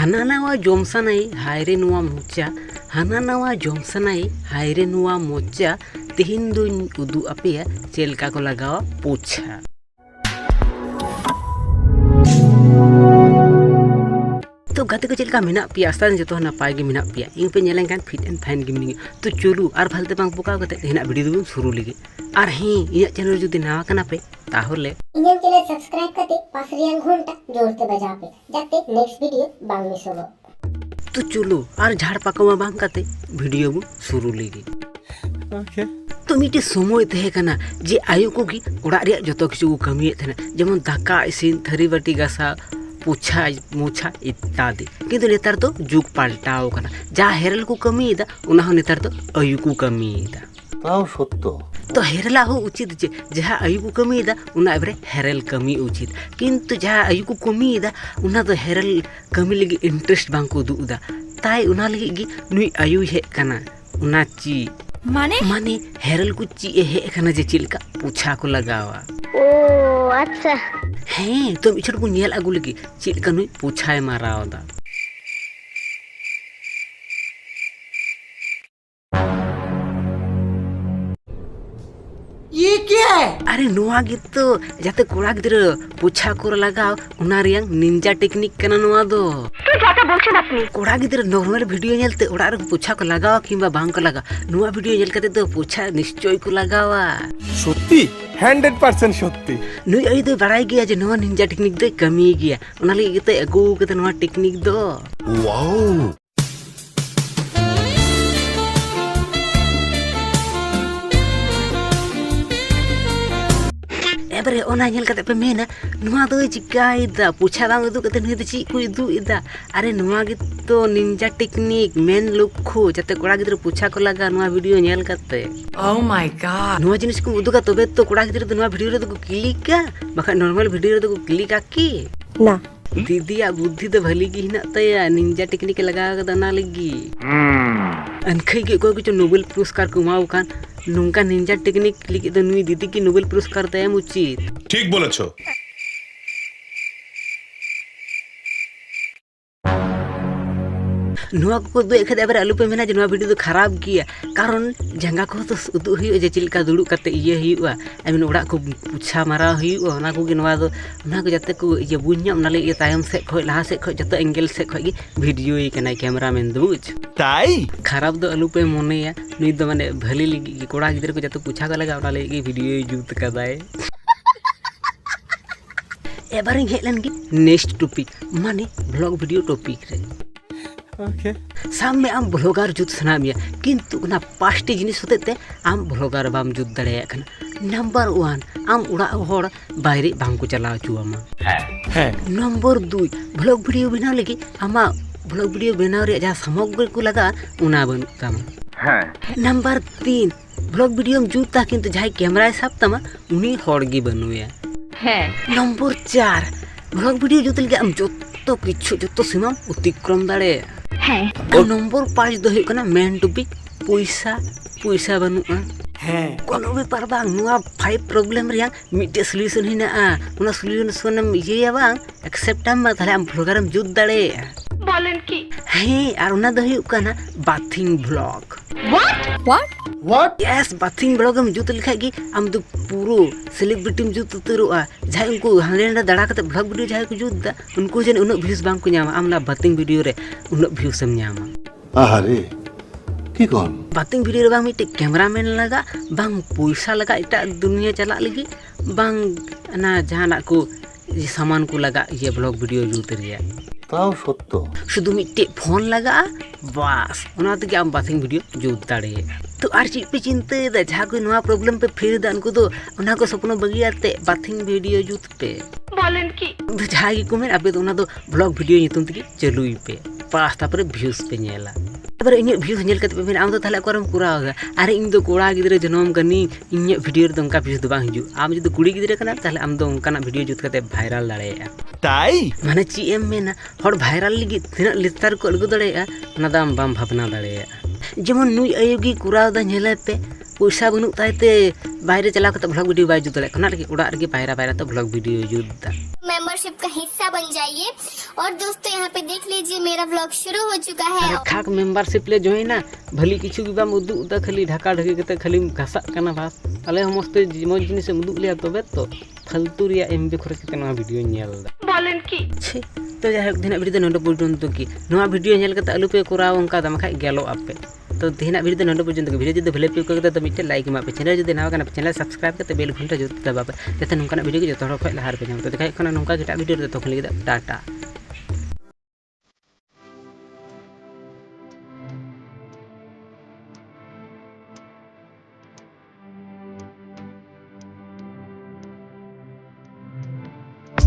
हाना नावा जम सानाई हायरे नुआ मोचा हाना नावा जम सानाई हायरे नुआ मोचा तेहिन दुन उदु अपेया चेलका को लगावा पोछा। तो गाते को चेलका मेना पिया आस्तान जतो नपाय गे मेना पिया इन पे नेलें कान फिट एंड फाइन गे मिनिगे तो चलू आर फालते बांग पोका कते हेना वीडियो दो शुरू लगे आर हे इया चैनल जुदी नावा कना पे ताहले इन्हें चैनल सब्सक्राइब करते पास रियांग घंटा जोड़ते बजा पे जाते नेक्स्ट वीडियो बांग मिस होबो। तो चलू आर झाड़ पाकवा बांग कते वीडियो बो शुरू लगे। ओके तो मिटे समय तहे कना जे आयु को की ओड़ा रिया जतो किछु को कमिये थेना जेमन दाका इसिन थरी बाटी गासा पोछा मोछा इत्यादि किंतु नेतार तो जुग पाल्टाव कना जा हेरल को कमियेदा उना हो नेतार तो आयु को कमियेदा ताव सत्य तो हेरला हो उचित जे जहा आयु को कमियेदा उना एबरे हेरल कमी उचित किंतु जहा आयु को कमियेदा उना तो हेरल कमी लगी इंटरेस्ट बांग को दुदा ताई उना लगी गी नुई आयु हे कना उना ची माने हेरल को ची हे कना जे चिलका पोछा को लगावा। ओ अच्छा हाँ तो इछड़ को नेल आगु लगी चिलका नुई पोछाय मारावदा। ये क्या है? अरे नुआ गितो जाते कोड़ा गिद्र पोछा को लगाव उना रियांग निंजा टेक्निक कना नुआ दो तो जाता बोलछन अपनी कोड़ा गिद्र नॉर्मल वीडियो नेलते ओड़ा रे पोछा को लगावा किंबा बांग को लगा नुआ वीडियो नेल कते तो पोछा निश्चय को लगावा सत्ती 100% सत्ती नुई आई दो बड़ाई गया जे नुआ निंजा टेक्निक दो कमी गया उना लगी गते अगु कते नुआ टेक्निक दो वाओ एबरे ओना नेल कते पे मेना नुआ दो चिकाइदा पोछा बांग उदु कते नुई दो ची को उदु इदा अरे नुआ गे तो निंजा टेक्निक मेन लक्ष्य जाते कोड़ा गिद्र पोछा को लगा नुआ वीडियो नेल कते ओह माय गॉड नुआ जिनिस को उदुगा तबे तो कोड़ा गिद्र तो नुआ वीडियो रे तो क्लिका बखा नॉर्मल वीडियो रे तो क्लिका की ना दीदिया बुद्धि तो भली की हिना तया निंजा टेक्निक लगा कदा ना लगी अनखई के कोई जो नोबेल पुरस्कार को माउ कान नुंका निंजा टेक्निक लिखि तो नुई दीदी की नोबेल पुरस्कार दे उचित ठीक बोलेछो नुआ को दो एखे एबारे आलू पे मेना जे नुआ वीडियो तो खराब किया कारण जंगा को तो उदु हुई जे चिलका दुड़ु कते इये हुआ आई मीन ओड़ा को पुछा मारा हुआ ओना को गे नुआ दो ओना को जाते को ये बुन्या ओना ले ये तायम से खय लहा से खय जतो एंगल से खय गे वीडियो ई कनाय कैमरामैन दो बुझ ताई खराब दो आलू पे मोनेया नुई दो माने भली लगी कोड़ा गिदर को जतो पुछा को लगा ओना ले गे वीडियो जुत कदाय एबारे हेलन गे नेक्स्ट टॉपिक माने ब्लॉग वीडियो टॉपिक रे ओके सामने आम ब्लॉगर जुत सना मिया किंतु उना पांचटी जिनिस होतेते आम ब्लॉगर बाम जुत दड़ेया कना नंबर 1 आम उड़ा होड़ बाहरे बांग को चला चुआमा है नंबर 2 ब्लॉग वीडियो बना लगी आमा ब्लॉग वीडियो बनाव रे जा सामग्री को लगा उना बनु तमा है नंबर 3 ब्लॉग वीडियो में जुता किंतु जाय कैमरा साब तमा उनी होड़ गी बनुया है नंबर 4 ब्लॉग वीडियो जुत लगे आम जत्तो किछु जत्तो सीमा अतिक्रम दाड़े है नंबर 5 दो है कना मेन टॉपिक पैसा पैसा बनुआ है कोनो बेपार बांग नुआ 5 प्रॉब्लम रिया मिटे सॉल्यूशन हिना उना सॉल्यूशन हम ये बांग एक्सेप्ट हम थाले हम प्रोग्राम जुत दाड़े बोलन की है और उना दो है कना bathing blog what yes bathing blog हम जुत लिखा की हम तो पूरो सेलिब्रिटी में जुत उतरोआ जाय उनको हांडे दड़ा कते ब्लॉग वीडियो जाय को जुत दा उनको जन उन व्यूज बांग को न्यामा आमला बाथिंग वीडियो रे उन व्यूज हम न्यामा अरे की कोन बाथिंग वीडियो रे बांग मिटे कैमरामैन लगा बांग पैसा लगा इटा दुनिया चला लगी बांग ना जहाना को ये सामान को लगा ये ब्लॉग वीडियो जुत रिया ताव सत्य शुद्ध मिट्टे फोन लगा बस उना तक आम बाथिंग वीडियो जुत दाड़े तो आर ची पे चिंता दा जहां कोई नवा प्रॉब्लम पे फिर दा उनको तो उना को सपनो बगियाते बाथिंग वीडियो जुत पे बोलन की तो जहां की कमेंट अबे तो उना तो ब्लॉग वीडियो नितुम तक चलुई पे पास तापर व्यूज पे नेला एबार इन व्यूज नेल कते पे आम तो थाले करम कुरागा अरे इन तो कोड़ा गिदरे जनम कनी इन वीडियो रे दंका व्यूज दो बांग हिजु आम जदि कुड़ी गिदरे कना ताले आम दो उनकाना वीडियो जुत कते वायरल दाड़ेया ताई माने ची एम मेना हर वायरल लगी तिना लितार को अलगु दाड़ेया ना दाम बाम भावना दाड़ेया जेमन नुई आयोगी कुराव दा नेले पे पैसा बनु ताइते बाहरे चला कते ब्लॉग वीडियो बाय जुत दाड़े कना लगी उड़ा रे पायरा पायरा तो ब्लॉग वीडियो जुत दा मेंबरशिप का हिस्सा बन जाइए। और दोस्तों यहाँ पे देख लीजिए मेरा व्लॉग शुरू हो चुका है। अरे खाक मेंबरशिप ले जो है ना भली किछु की बाम उदू उदा खाली ढाका ढकी कते खाली घासा कना बास अले मस्ते मौज जिनिस उदू लिया तबे तो फालतू रिया एमबी खरच कते नवा वीडियो नेल दा बोलेन की छे तो जाय दिन वीडियो नंद पर्यंत की नवा वीडियो नेल कते आलू पे कराव उनका दम खाय गेलो आपे तो दिन वीडियो नंद पर्यंत वीडियो जदि भले पे करते तो मिटे लाइक मा पे चैनल जदि नवा कना चैनल सब्सक्राइब करते बेल घंटा जरूर दबाबे जते नंका वीडियो के जतो खय लहार पे जाम तो दिखाय खना नंका गिटा वीडियो तो खली टाटा।